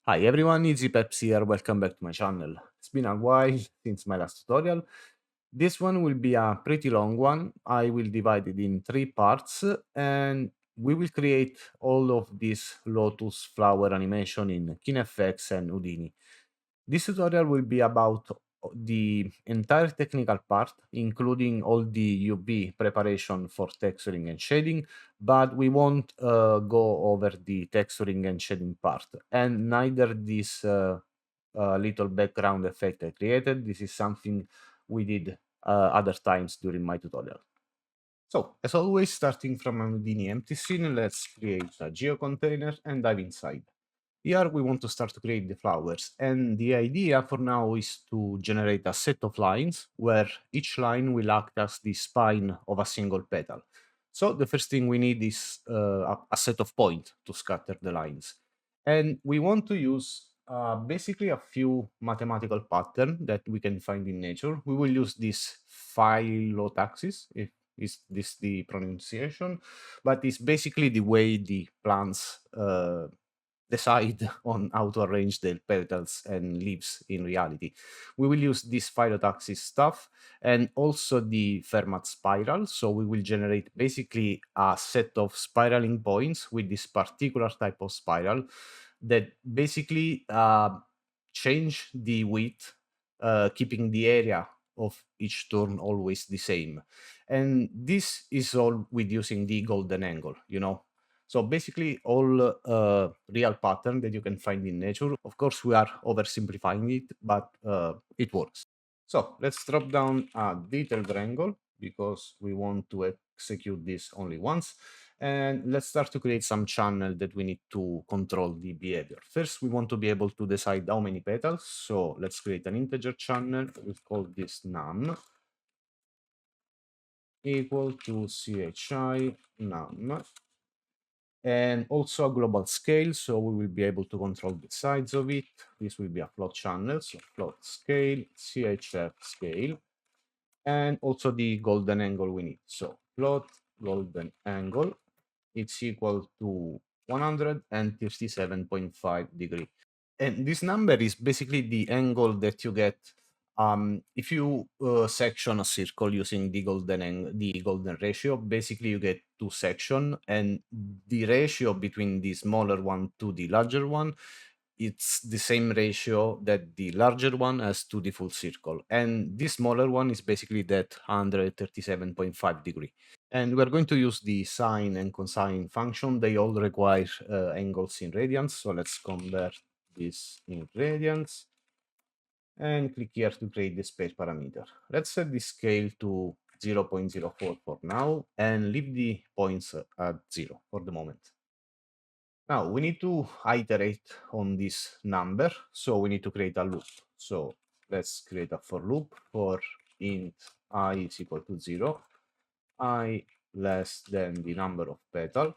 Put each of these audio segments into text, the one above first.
Hi everyone, Easy Peps here, welcome back to my channel. It's been a while since my last tutorial. This one will be a pretty long one. I will divide it in three parts and we will create all of this Lotus Flower animation in KineFX and Houdini. This tutorial will be about the entire technical part, including all the UV preparation for texturing and shading, but we won't go over the texturing and shading part. And neither this little background effect I created. This is something we did other times during my tutorial. So, as always, starting from a Houdini empty scene, let's create a geo container and dive inside. Here we want to start to create the flowers, and the idea for now is to generate a set of lines where each line will act as the spine of a single petal. So the first thing we need is a set of points to scatter the lines. And we want to use basically a few mathematical patterns that we can find in nature. We will use this phyllotaxis, if is this the pronunciation, but it's basically the way the plants decide on how to arrange their petals and leaves in reality. We will use this phyllotaxis stuff and also the Fermat spiral. So we will generate basically a set of spiraling points with this particular type of spiral that basically change the width, keeping the area of each turn always the same. And this is all with using the golden angle, you know. So basically all real pattern that you can find in nature. Of course, we are oversimplifying it, but it works. So let's drop down a detailed angle because we want to execute this only once. And let's start to create some channel that we need to control the behavior. First, we want to be able to decide how many petals. So let's create an integer channel. We'll call this num equal to chi num, and also a global scale, so we will be able to control the size of it. This will be a float channel, so float scale, CHF scale, and also the golden angle we need. So float golden angle, it's equal to 137.5 degree. And this number is basically the angle that you get if you section a circle using the the golden ratio. Basically, you get two section, and the ratio between the smaller one to the larger one, it's the same ratio that the larger one has to the full circle, and this smaller one is basically that 137.5 degree. And we're going to use the sine and cosine function. They all require angles in radians. So let's convert this in radians and click here to create the space parameter. Let's set the scale to 0.04 for now and leave the points at 0 for the moment. Now we need to iterate on this number. So we need to create a loop. So let's create a for loop for int I is equal to 0, I less than the number of petal,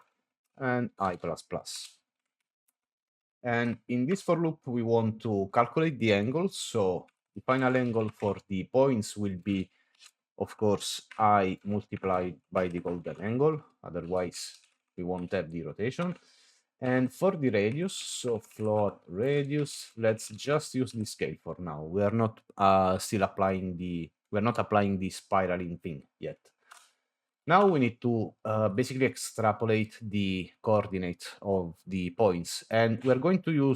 and I plus plus. And in this for loop, we want to calculate the angle. So the final angle for the points will be, of course, I multiplied by the golden angle. Otherwise, we won't have the rotation. And for the radius, so float radius, let's just use the scale for now. We are not still applying we're not applying the spiraling thing yet. Now we need to basically extrapolate the coordinates of the points, and we're going to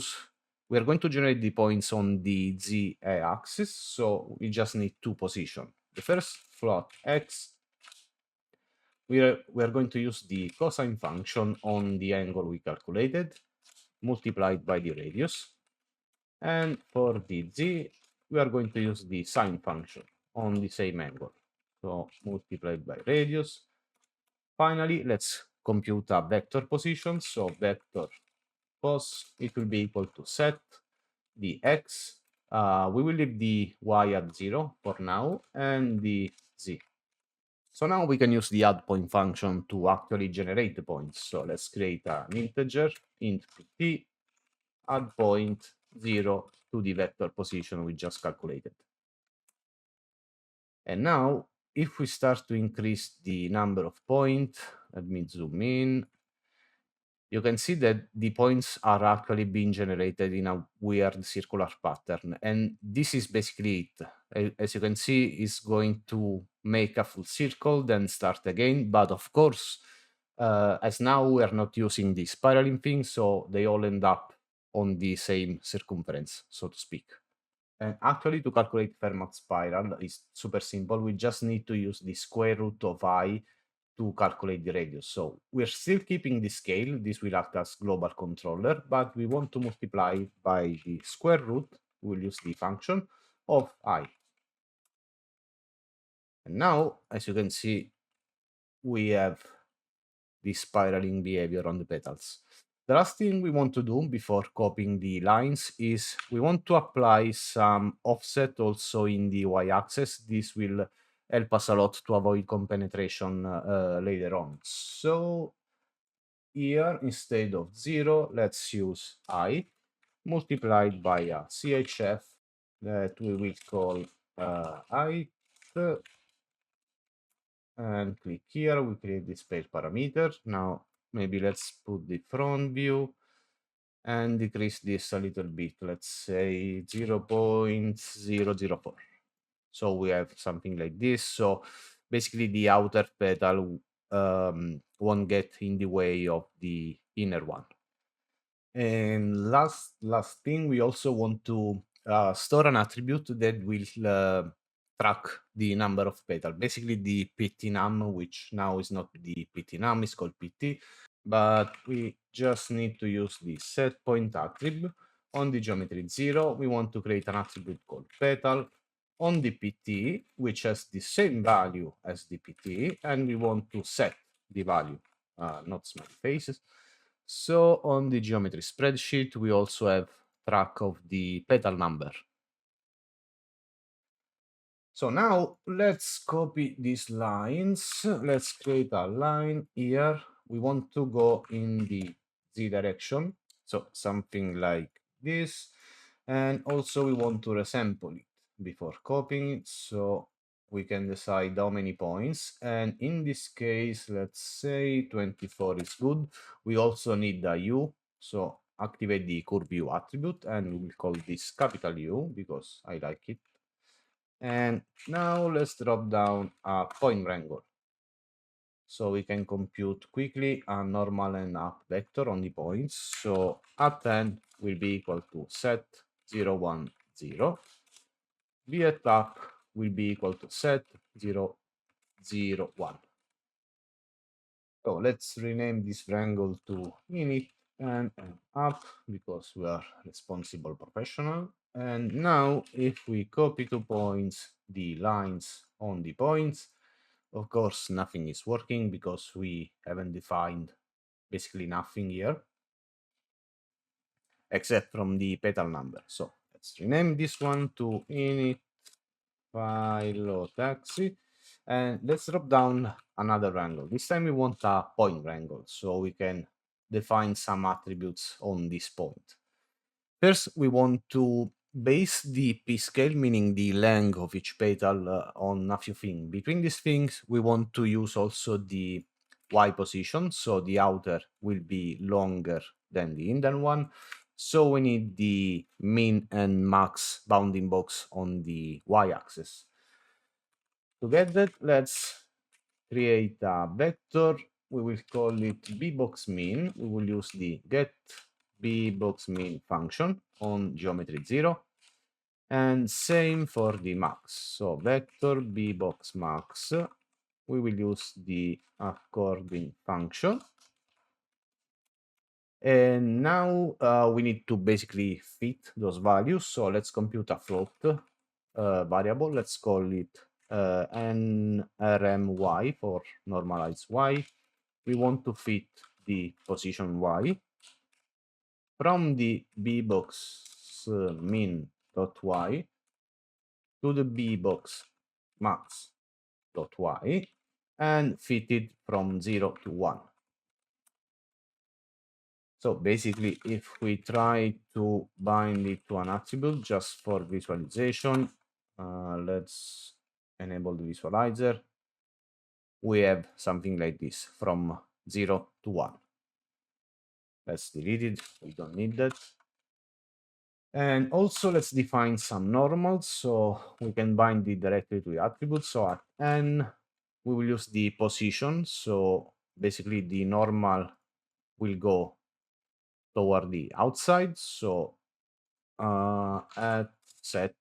generate the points on the z axis. So we just need two positions. The first float x, we are going to use the cosine function on the angle we calculated, multiplied by the radius. And for the z, we are going to use the sine function on the same angle. So multiplied by radius. Finally, let's compute a vector position. So vector pos, it will be equal to set the x. We will leave the y at 0 for now and the z. So now we can use the add point function to actually generate the points. So let's create an integer int t add point 0 to the vector position we just calculated. And now if we start to increase the number of points, let me zoom in. you can see that the points are actually being generated in a weird circular pattern. And this is basically it. As you can see, it's going to make a full circle, then start again. But of course, as now we are not using the spiraling thing, so they all end up on the same circumference, so to speak. And actually, to calculate Fermat spiral is super simple. We just need to use the square root of I to calculate the radius. So we're still keeping the scale. This will act as global controller, but we want to multiply by the square root. We'll use the function of I. And now, as you can see, we have the spiraling behavior on the petals. The last thing we want to do before copying the lines is we want to apply some offset also in the y-axis. This will help us a lot to avoid compenetration later on. So here, instead of 0, let's use I multiplied by a CHF that we will call height, and click here. We create this page parameter. Now maybe let's put the front view and decrease this a little bit. Let's say 0.004. So we have something like this. So basically the outer petal won't get in the way of the inner one. And last thing, we also want to store an attribute that will track the number of petal. Basically the PT num, which now is not the PT num, is called PT, but we just need to use the set point attribute on the geometry 0. We want to create an attribute called petal on the PT, which has the same value as the PT, and we want to set the value, not smiley faces. So on the geometry spreadsheet, we also have track of the petal number. So now let's copy these lines. Let's create a line here. We want to go in the Z direction. So something like this. And also we want to resample it before copying it. So we can decide how many points. And in this case, let's say 24 is good. We also need a U. So activate the curve U attribute and we will call this capital U because I like it. And now let's drop down a point wrangle. So we can compute quickly a normal and up vector on the points. So at 10 will be equal to set 0, 1, 0. B at up will be equal to set 0, 0, 1. So let's rename this wrangle to init and up because we are responsible professional. And now if we copy to points the lines on the points, of course nothing is working because we haven't defined basically nothing here except from the petal number. So let's rename this one to init taxi. And let's drop down another wrangle. This time we want a point wrangle, so we can define some attributes on this point. First, we want to base the p scale, meaning the length of each petal, on a few things. Between these things, we want to use also the y position, so the outer will be longer than the inner one. So we need the min and max bounding box on the y-axis. To get that, let's create a vector. We will call it bboxmin. We will use the get bboxmin function on geometry 0. And same for the max. So vector bboxmax. We will use the according function. And now we need to basically fit those values. So let's compute a float variable. Let's call it nrmy for normalized y. We want to fit the position y from the bbox min.y to the bbox max.y and fit it from 0 to 1. So basically, if we try to bind it to an attribute just for visualization, let's enable the visualizer. We have something like this from 0 to 1. Let's delete it. We don't need that. And also let's define some normals so we can bind it directly to the attribute. So at n, we will use the position. So basically the normal will go toward the outside. So at set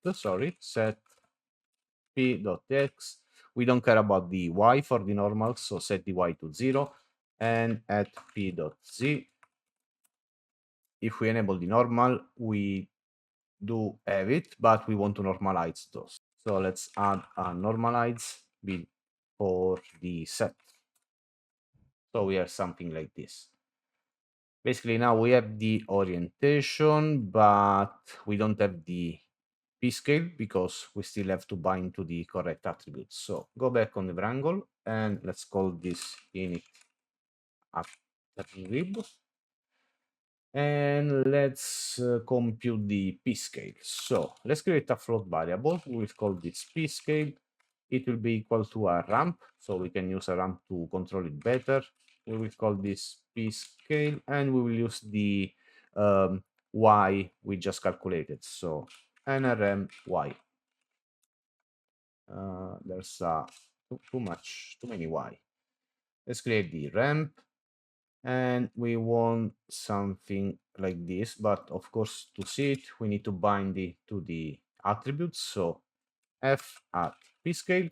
p.x, we don't care about the y for the normal, so set the y to 0. And at p.z, if we enable the normal, we do have it, but we want to normalize those. So let's add a normalize for the set. So we have something like this. Basically now we have the orientation, but we don't have the p-scale because we still have to bind to the correct attribute. So go back on the wrangle and let's call this init attribute. And let's compute the p-scale. So let's create a float variable. We will call this p-scale. It will be equal to a ramp, so we can use a ramp to control it better. We will call this p-scale, and we will use the y we just calculated. So nrm y. There's too many y. Let's create the ramp. And we want something like this, but of course to see it we need to bind it to the attributes. So f at p-scale,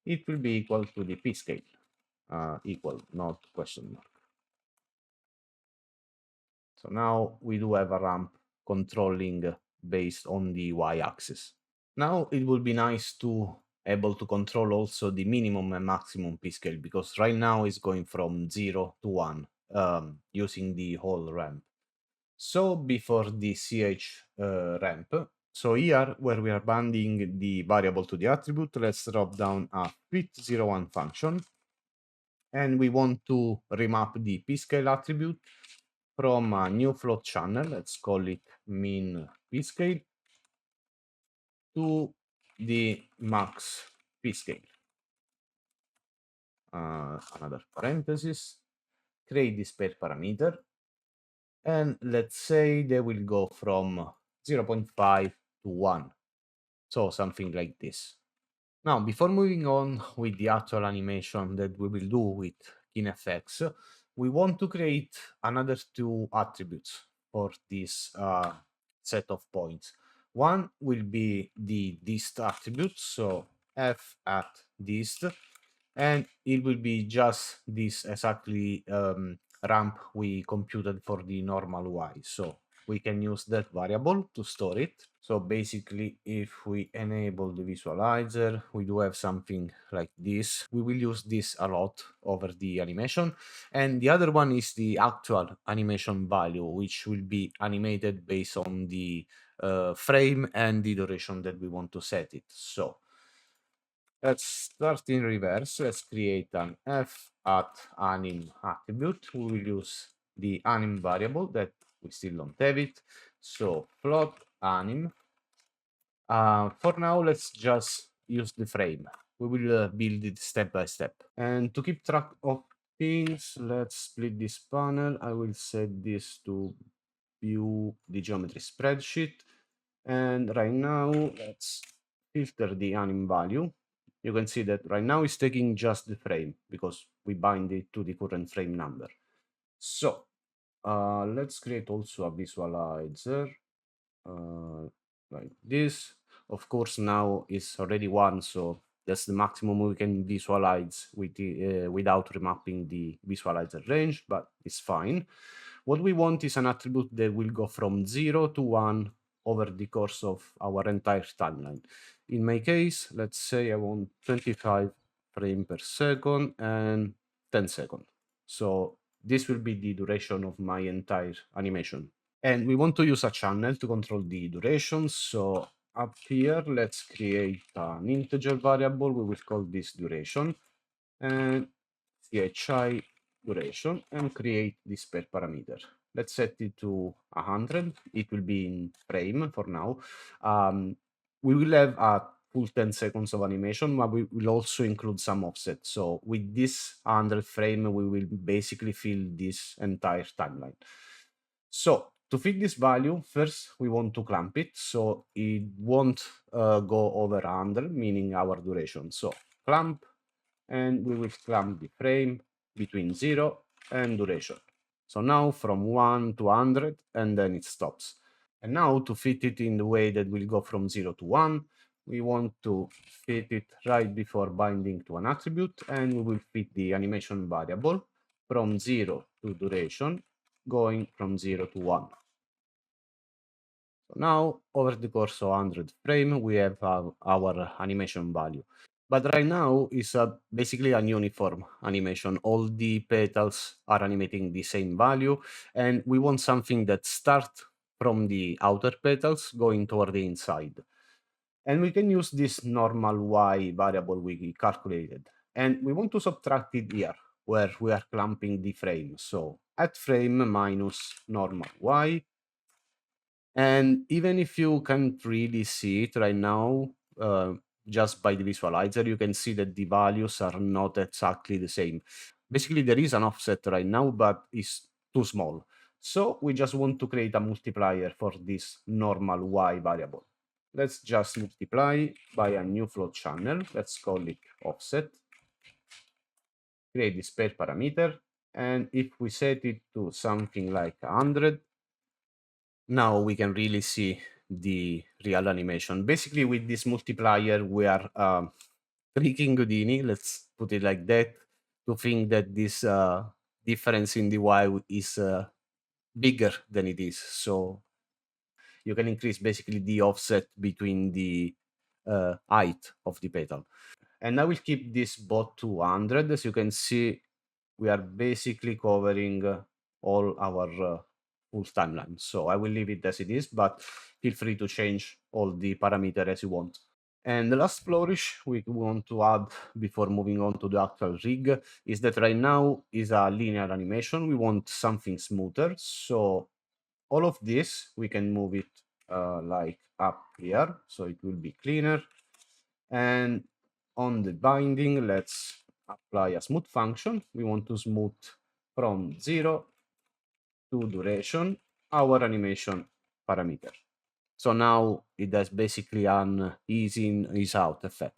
it will be equal to the p-scale, equal, not question mark. So now we do have a ramp controlling based on the y-axis. Now it would be nice to able to control also the minimum and maximum p-scale, because right now it's going from 0 to 1 using the whole ramp. So before the ch ramp, so here where we are binding the variable to the attribute, let's drop down a fit01 function, and we want to remap the p-scale attribute from a new float channel, let's call it min p-scale, to the max p-scale. Another parenthesis, create this pair parameter, and let's say they will go from 0.5 to 1. So something like this. Now, before moving on with the actual animation that we will do with KineFX, we want to create another two attributes for this set of points. One will be the dist attribute, so f at dist, and it will be just this exactly ramp we computed for the normal y. So we can use that variable to store it. So basically, if we enable the visualizer, we do have something like this. We will use this a lot over the animation. And the other one is the actual animation value, which will be animated based on the frame and the duration that we want to set it. So let's start in reverse. Let's create an f at anim attribute. We will use the anim variable that we still don't have it. So float anim. For now, let's just use the frame. We will build it step by step. And to keep track of things, let's split this panel. I will set this to view the geometry spreadsheet. And right now, let's filter the anim value. You can see that right now it's taking just the frame because we bind it to the current frame number. So let's create also a visualizer like this. Of course, now it's already 1, so that's the maximum we can visualize with the, without remapping the visualizer range, but it's fine. What we want is an attribute that will go from 0 to 1 over the course of our entire timeline. In my case, let's say I want 25 frames per second and 10 seconds. So this will be the duration of my entire animation. And we want to use a channel to control the duration. So up here, let's create an integer variable. We will call this duration and chi duration and create this pair parameter. Let's set it to 100. It will be in frame for now. We will have a full 10 seconds of animation, but we will also include some offset. So with this 100 frame, we will basically fill this entire timeline. So to fit this value, first we want to clamp it so it won't go over 100, meaning our duration. So clamp, and we will clamp the frame between 0 and duration. So now from 1 to 100, and then it stops. And now to fit it in the way that will go from 0 to 1, we want to fit it right before binding to an attribute, and we will fit the animation variable from 0 to duration, going from 0 to 1. So now, over the course of 100 frame, we have our animation value. But right now is basically an uniform animation. All the petals are animating the same value, and we want something that starts from the outer petals going toward the inside. And we can use this normal y variable we calculated. And we want to subtract it here, where we are clamping the frame. So at frame minus normal y. And even if you can't really see it right now, just by the visualizer, you can see that the values are not exactly the same. Basically, there is an offset right now, but it's too small. So we just want to create a multiplier for this normal y variable. Let's just multiply by a new float channel. Let's call it offset. Create this pair parameter. And if we set it to something like 100, now we can really see the real animation. Basically, with this multiplier, we are tricking Houdini, let's put it like that, to think that this difference in the Y is bigger than it is. So you can increase basically the offset between the height of the petal. And I will keep this both to 100. As you can see, we are basically covering all our full timeline. So I will leave it as it is, but feel free to change all the parameters as you want. And the last flourish we want to add before moving on to the actual rig is that right now is a linear animation. We want something smoother. So all of this, we can move it like up here. So it will be cleaner. And on the binding, let's apply a smooth function. We want to smooth from 0 to duration our animation parameter. So now it has basically an ease in, ease out effect.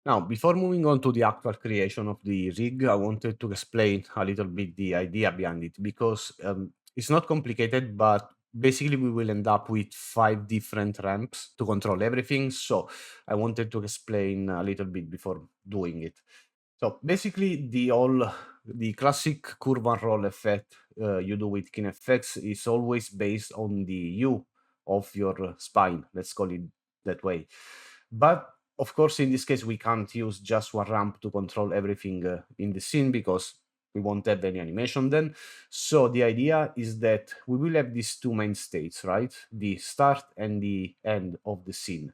Now, before moving on to the actual creation of the rig, I wanted to explain a little bit the idea behind it because it's not complicated, but basically we will end up with 5 different ramps to control everything. So I wanted to explain a little bit before doing it. So basically, the classic curve and roll effect you do with KineFX is always based on the U of your spine. Let's call it that way. But of course, in this case, we can't use just one ramp to control everything in the scene because we won't have any animation then. So the idea is that we will have these two main states, right? The start and the end of the scene.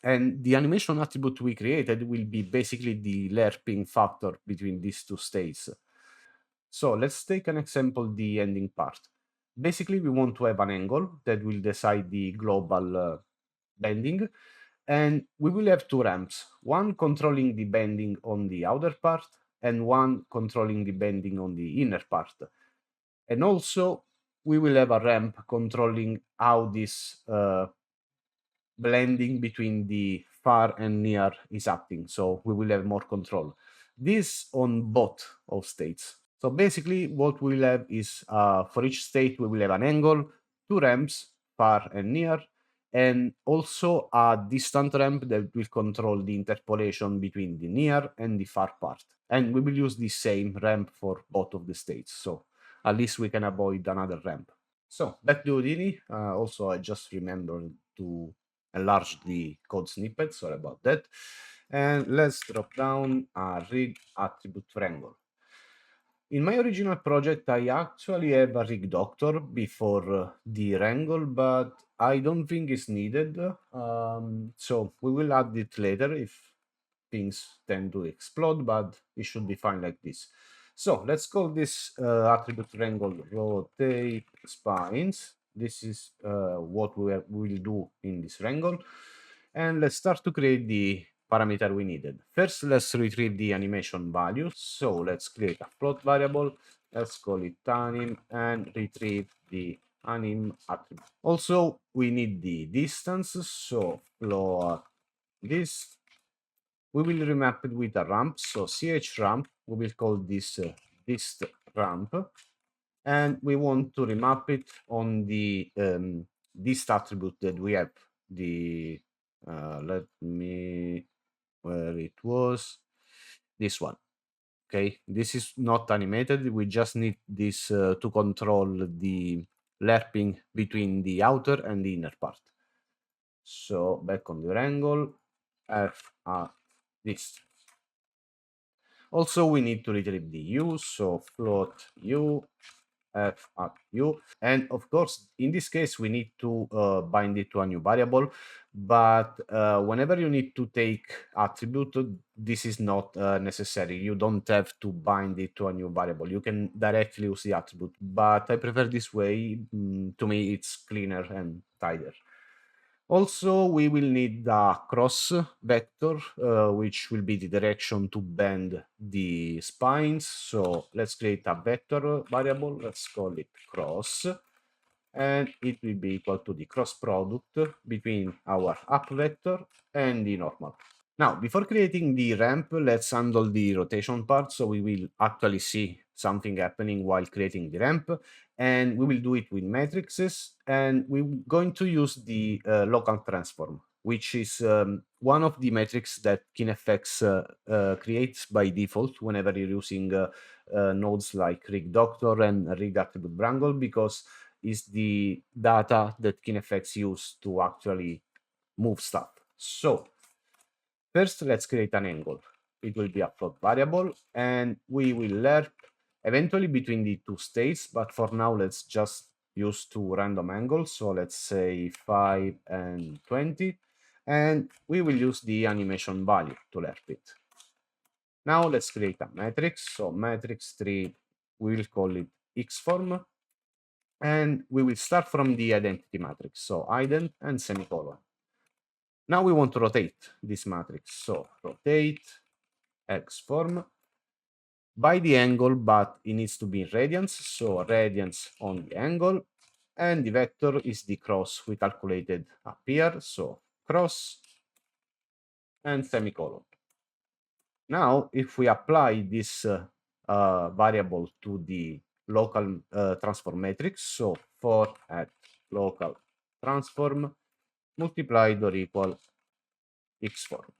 And the animation attribute we created will be basically the lerping factor between these two states. So let's take an example, the ending part. Basically, we want to have an angle that will decide the global bending. And we will have two ramps, one controlling the bending on the outer part and one controlling the bending on the inner part. And also, we will have a ramp controlling how this blending between the far and near is acting. So we will have more control. This on both of states. So basically what we'll have is for each state we will have an angle, two ramps, far and near, and also a distant ramp that will control the interpolation between the near and the far part. And we will use the same ramp for both of the states. So at least we can avoid another ramp. So back to Houdini. Also, I just remembered to enlarge the code snippet. Sorry about that. And let's drop down a rig attribute wrangle. In my original project, I actually have a rig doctor before the wrangle, but I don't think it's needed. So we will add it later if things tend to explode, but it should be fine like this. So let's call this attribute wrangle rotate spines. This is what we will do in this wrangle. And let's start to create the parameter we needed. First, let's retrieve the animation value. So let's create a float variable. Let's call it anim and retrieve the anim attribute. Also, we need the distance, so float this. We will remap it with a ramp, so ch ramp. We will call this dist ramp, and we want to remap it on the dist attribute that we have. The let me where it was this one. Okay, this is not animated. We just need this to control the lerping between the outer and the inner part. So back on the angle, f at this. Also, we need to retrieve the u, so float u, f at u. And of course, in this case, we need to bind it to a new variable. But whenever you need to take attribute, this is not necessary. You don't have to bind it to a new variable. You can directly use the attribute. But I prefer this way. To me, it's cleaner and tidier. Also, we will need a cross vector, which will be the direction to bend the spines. So let's create a vector variable. Let's call it cross. And it will be equal to the cross product between our up vector and the normal. Now, before creating the ramp, let's handle the rotation part. So we will actually see something happening while creating the ramp. And we will do it with matrices. And we're going to use the local transform, which is one of the metrics that KineFX creates by default whenever you're using nodes like rig doctor and rig attribute wrangle, because it's the data that KineFX use to actually move stuff. So first, let's create an angle. It will be a float variable, and we will lerp eventually between the two states, but for now, let's just use two random angles. So let's say 5 and 20, and we will use the animation value to lerp it. Now let's create a matrix. So matrix 3, we will call it xform, and we will start from the identity matrix. So ident and semicolon. Now we want to rotate this matrix. So rotate xform by the angle, but it needs to be in radians. So radians on the angle, and the vector is the cross we calculated up here. So cross and semicolon. Now, if we apply this variable to the local transform matrix, so for at local transform multiplied or equal xform.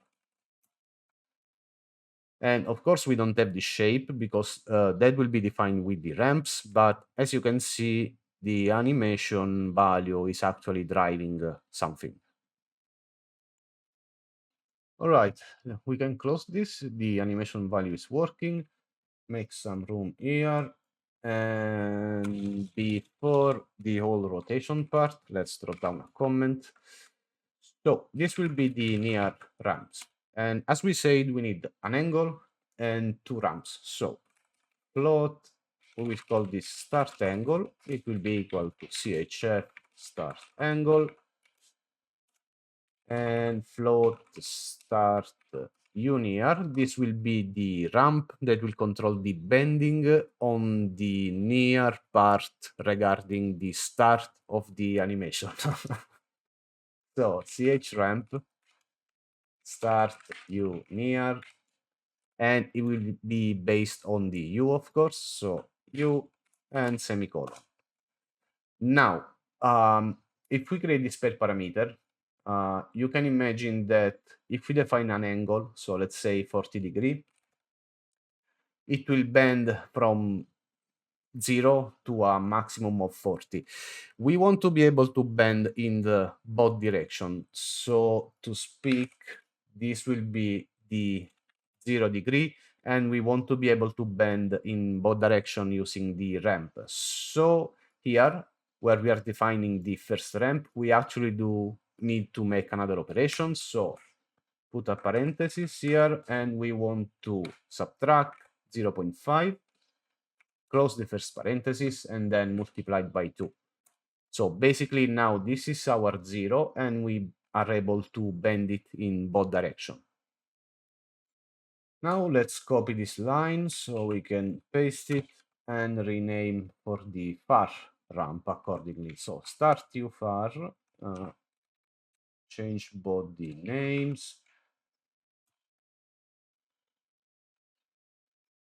And of course, we don't have the shape because that will be defined with the ramps. But as you can see, the animation value is actually driving something. All right, we can close this. The animation value is working. Make some room here. And before the whole rotation part, let's drop down a comment. So this will be the near ramps. And as we said, we need an angle and two ramps. So float, we will call this start angle. It will be equal to CHF start angle, and float start near. This will be the ramp that will control the bending on the near part regarding the start of the animation. So ch ramp start near, and it will be based on the u, of course. So u and semicolon. Now, if we create this pair parameter, you can imagine that if we define an angle, so let's say 40 degree, it will bend from 0 to a maximum of 40. We want to be able to bend in the both direction. So to speak, this will be the 0 degree, and we want to be able to bend in both direction using the ramp. So here, where we are defining the first ramp, we actually do need to make another operation. So put a parenthesis here, and we want to subtract 0.5, close the first parenthesis, and then multiplied by 2. So basically now this is our 0, and we are able to bend it in both directions. Now let's copy this line so we can paste it and rename for the far ramp accordingly. So start UFAR, change body names,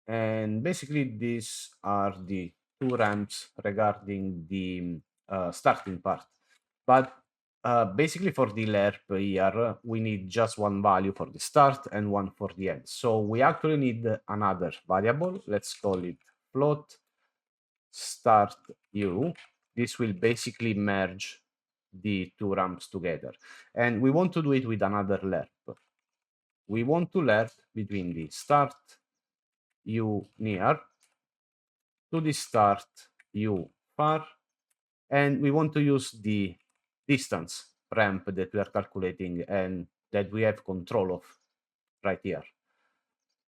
and basically these are the two ramps regarding the starting part. But basically for the LERP here, we need just one value for the start and one for the end. So we actually need another variable. Let's call it float start u. This will basically merge the two ramps together. And we want to do it with another LERP. We want to LERP between the start u near to the start u far, and we want to use the distance ramp that we are calculating and that we have control of right here.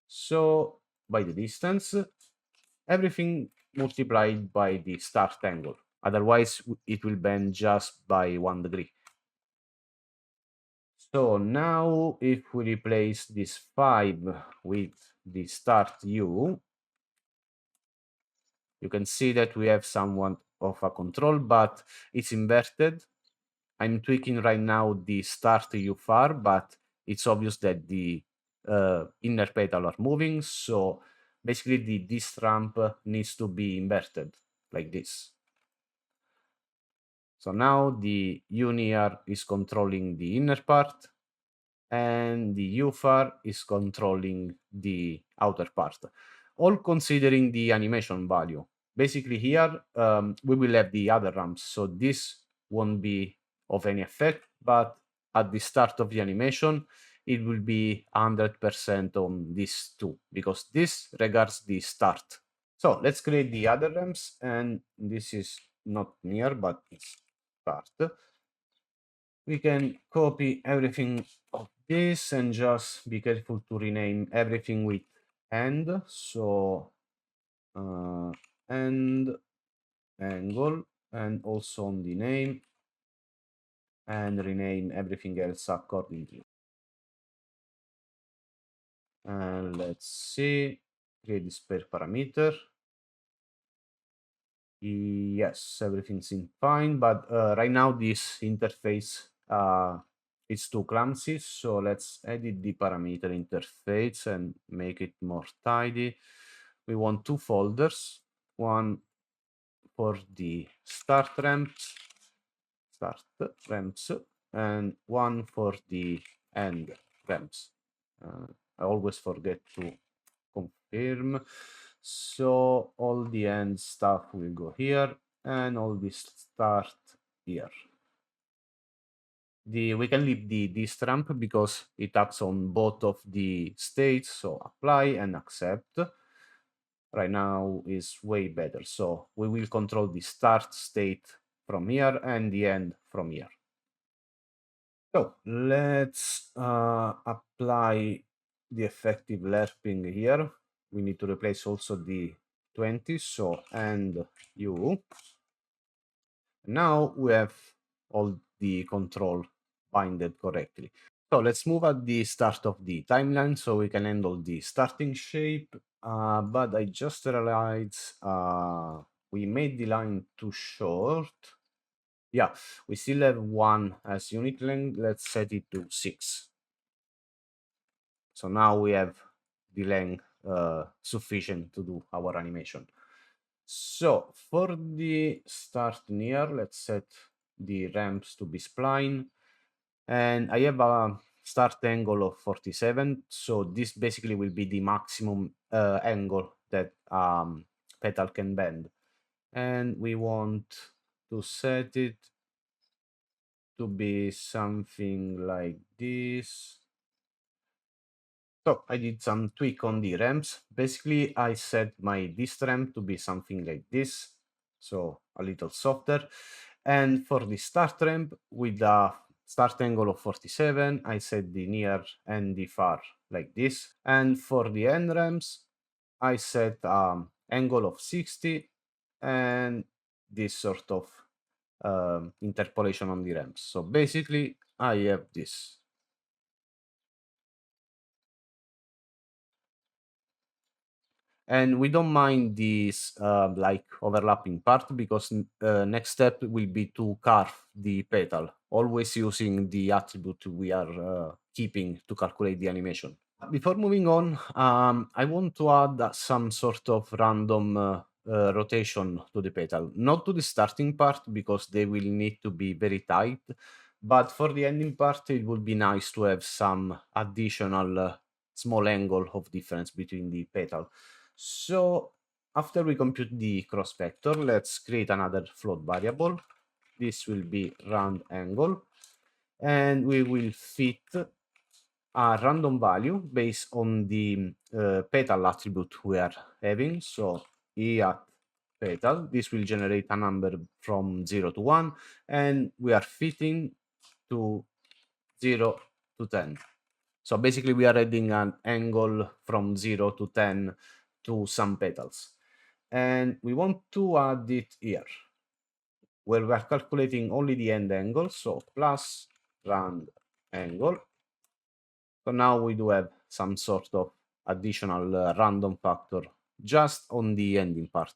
So by the distance, everything multiplied by the start angle. Otherwise, it will bend just by 1 degree. So now if we replace this 5 with the start u, you can see that we have somewhat of a control, but it's inverted. I'm tweaking right now the start u far, but it's obvious that the inner petal are moving. So basically the this ramp needs to be inverted like this. So now the u near is controlling the inner part and the u far is controlling the outer part, all considering the animation value. Basically here we will have the other ramps, so this won't be of any effect, but at the start of the animation it will be 100% on these two, because this regards the start. So let's create the other ramps, and this is not near but it's start. We can copy everything of this and just be careful to rename everything with end. So end angle, and also on the name, and rename everything else accordingly. And let's see, create this per parameter. Yes, everything seems fine, but right now this interface it's too clumsy, so let's edit the parameter interface and make it more tidy. We want two folders, one for the start ramps, and one for the end ramps. I always forget to confirm. So all the end stuff will go here, and all this start here. We can leave the this ramp because it acts on both of the states, so apply and accept. Right now is way better, so we will control the start state from here and the end from here. So let's apply the effective lerping here. We need to replace also the 20, so and u. Now we have all the control binded correctly. So let's move at the start of the timeline so we can handle the starting shape. But I just realized we made the line too short. Yeah, we still have 1 as unit length. Let's set it to 6. So now we have the length sufficient to do our animation. So for the start near, let's set the ramps to be spline. And I have a start angle of 47. So this basically will be the maximum angle that petal can bend. And we want to set it to be something like this. So I did some tweak on the ramps. Basically, I set my dist ramp to be something like this, so a little softer. And for the start ramp, with a start angle of 47, I set the near and the far like this. And for the end ramps, I set angle of 60 and this sort of interpolation on the ramps. So basically, I have this. And we don't mind this like overlapping part, because next step will be to carve the petal, always using the attribute we are keeping to calculate the animation. Before moving on, I want to add some sort of random rotation to the petal. Not to the starting part, because they will need to be very tight, but for the ending part, it would be nice to have some additional small angle of difference between the petal. So after we compute the cross vector, let's create another float variable. This will be round angle, and we will fit a random value based on the petal attribute we are having. So e at petal, this will generate a number from 0 to 1, and we are fitting to 0 to 10. So basically we are adding an angle from 0 to 10 to some petals. And we want to add it here, where we are calculating only the end angle, so plus round angle. So now we do have some sort of additional random factor just on the ending part.